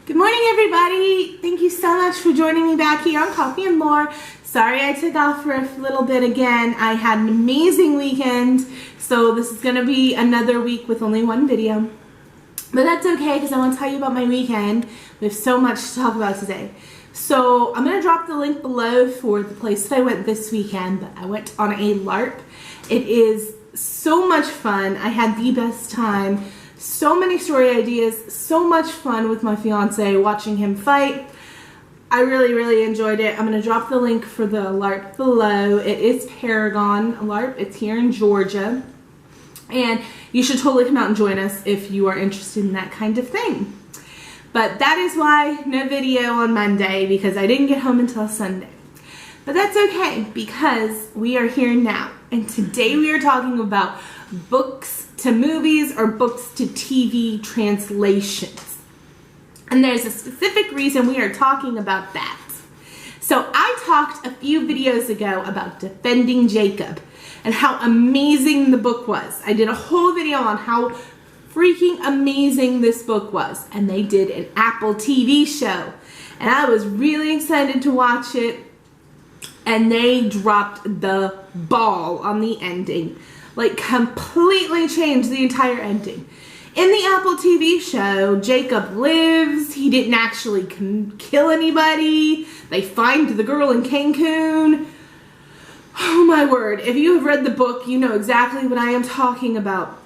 Good morning, everybody. Thank you so much for joining me back here on Coffee and More. Sorry I took off for a little bit again. I had an amazing weekend, so this is going to be another week with only one video. But that's okay because I want to tell you about my weekend. We have so much to talk about today. So I'm going to drop the link below for the place that I went this weekend. But I went on a LARP. It is so much fun. I had the best time. So many story ideas, so much fun with my fiance watching him fight. I really enjoyed it. I'm going to drop the link for the LARP below. It is Paragon LARP. It's here in Georgia. And you should totally come out and join us if you are interested in that kind of thing. But that is why no video on Monday, because I didn't get home until Sunday. But that's okay because we are here now. And today we are talking about books to movies or books to TV translations. And there's a specific reason we are talking about that. So I talked a few videos ago about Defending Jacob and how amazing the book was. I did a whole video on how freaking amazing this book was. And they did an Apple TV show. And I was really excited to watch it. And they dropped the ball on the ending. Like, completely changed the entire ending. In the Apple TV show, Jacob lives. He didn't actually kill anybody. They find the girl in Cancun. Oh my word. If you have read the book, you know exactly what I am talking about.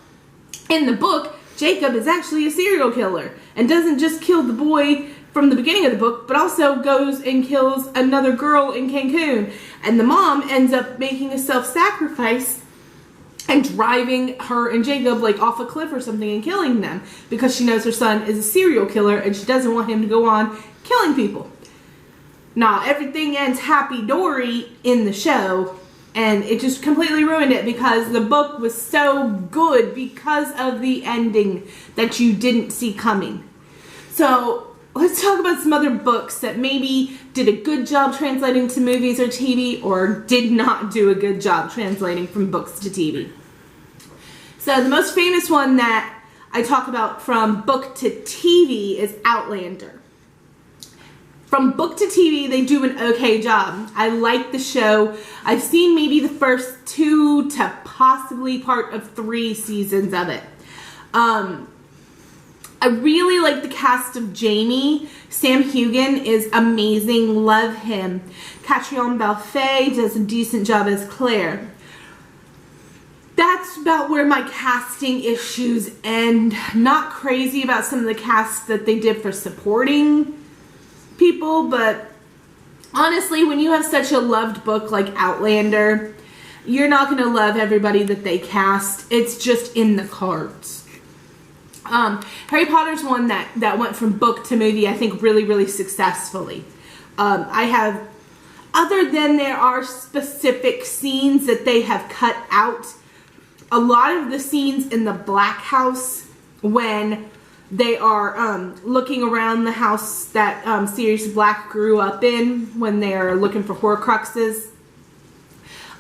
In the book, Jacob is actually a serial killer. And doesn't just kill the boy from the beginning of the book, but also goes and kills another girl in Cancun. And the mom ends up making a self-sacrifice and driving her and Jacob like off a cliff or something and killing them because she knows her son is a serial killer and she doesn't want him to go on killing people. Now, everything ends happy-dory in the show, and it just completely ruined it because the book was so good because of the ending that you didn't see coming. So let's talk about some other books that maybe did a good job translating to movies or TV or did not do a good job translating from books to TV. So the most famous one that I talk about from book to TV is Outlander. From book to TV, they do an okay job. I like the show. I've seen maybe the first 2 to possibly part of 3 seasons of it. I really like the cast of Jamie. Sam Hugan is amazing. Love him. Catriona Balfe does a decent job as Claire. That's about where my casting issues end. Not crazy about some of the cast that they did for supporting people, but honestly, when you have such a loved book like Outlander, you're not going to love everybody that they cast. It's just in the cards. Harry Potter's one that went from book to movie, I think, really successfully. Other than there are specific scenes that they have cut out, a lot of the scenes in the Black House when they are looking around the house that Sirius Black grew up in when they're looking for Horcruxes,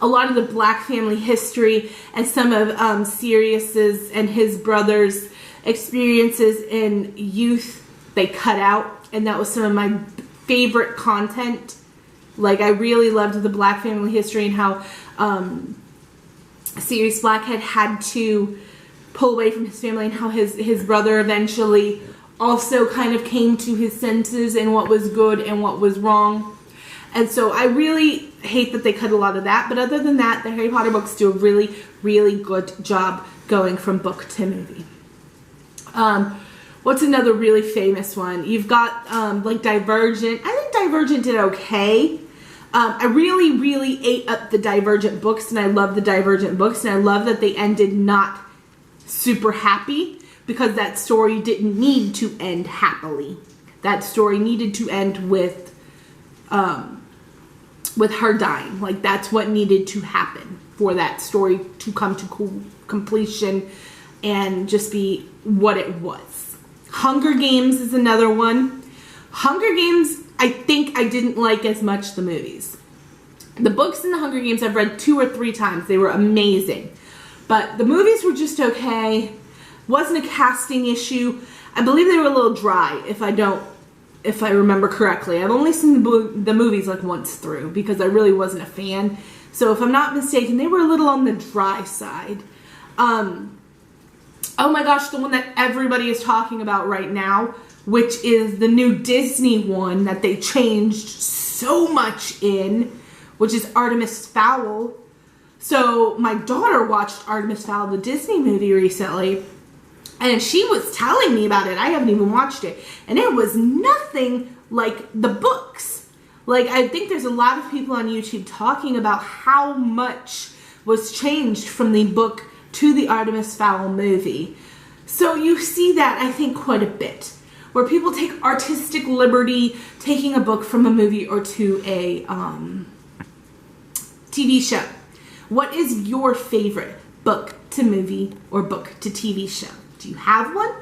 a lot of the Black family history and some of Sirius's and his brother's experiences in youth they cut out, and that was some of my favorite content. Like, I really loved the Black family history and how Sirius Black had to pull away from his family and how his brother eventually also kind of came to his senses and what was good and what was wrong. And so I really hate that they cut a lot of that, but other than that, the Harry Potter books do a really good job going from book to movie. What's another really famous one? You've got like Divergent. I think Divergent did okay. I really ate up the Divergent books, and I love the Divergent books, and I love that they ended not super happy because that story didn't need to end happily. That story needed to end with her dying. Like, that's what needed to happen for that story to come to completion and just be what it was. Hunger Games is another one. Hunger Games, I think I didn't like as much the movies. The books in the Hunger Games I've read 2 or 3 times. They were amazing. But the movies were just okay. Wasn't a casting issue. I believe they were a little dry, if I don't if I remember correctly. I've only seen the movies like once through because I really wasn't a fan. So if I'm not mistaken, they were a little on the dry side. Oh my gosh, the one that everybody is talking about right now, which is the new Disney one that they changed so much in, which is Artemis Fowl. So my daughter watched Artemis Fowl, the Disney movie, recently, and she was telling me about it. I haven't even watched it, and it was nothing like the books. Like, I think there's a lot of people on YouTube talking about how much was changed from the book to the Artemis Fowl movie. So you see that, I think, quite a bit, where people take artistic liberty taking a book from a movie or to a TV show. What is your favorite book to movie or book to TV show? Do you have one?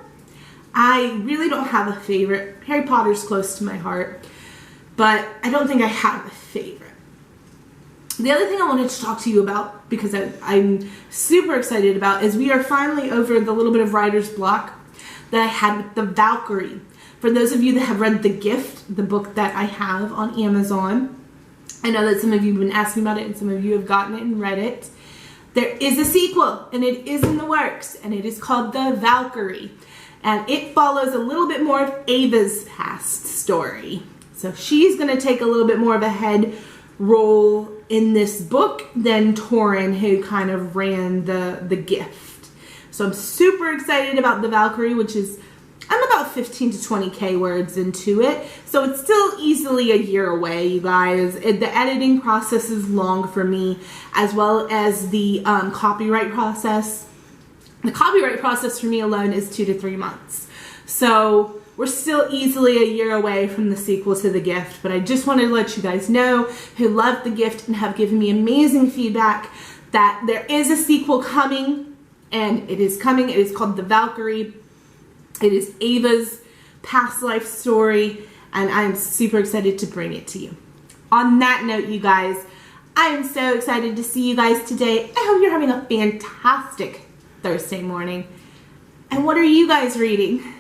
I really don't have a favorite. Harry Potter's close to my heart, but I don't think I have a favorite. The other thing I wanted to talk to you about, because I'm super excited about, is we are finally over the little bit of writer's block that I had with the Valkyrie. For those of you that have read The Gift, the book that I have on Amazon, I know that some of you have been asking about it and some of you have gotten it and read it. There is a sequel, and it is in the works, and it is called The Valkyrie. And it follows a little bit more of Ava's past story. So she's going to take a little bit more of a head role in this book than Torin, who kind of ran the Gift. So I'm super excited about The Valkyrie, which is, I'm about 15 to 20K words into it. So it's still easily a year away, you guys. The editing process is long for me, as well as the copyright process. The copyright process for me alone is 2 to 3 months. So we're still easily a year away from the sequel to The Gift, but I just wanted to let you guys know who loved The Gift and have given me amazing feedback that there is a sequel coming, and it is coming. It is called The Valkyrie. It is Ava's past life story, and I'm super excited to bring it to you. On that note, you guys, I am so excited to see you guys today. I hope you're having a fantastic Thursday morning. And what are you guys reading?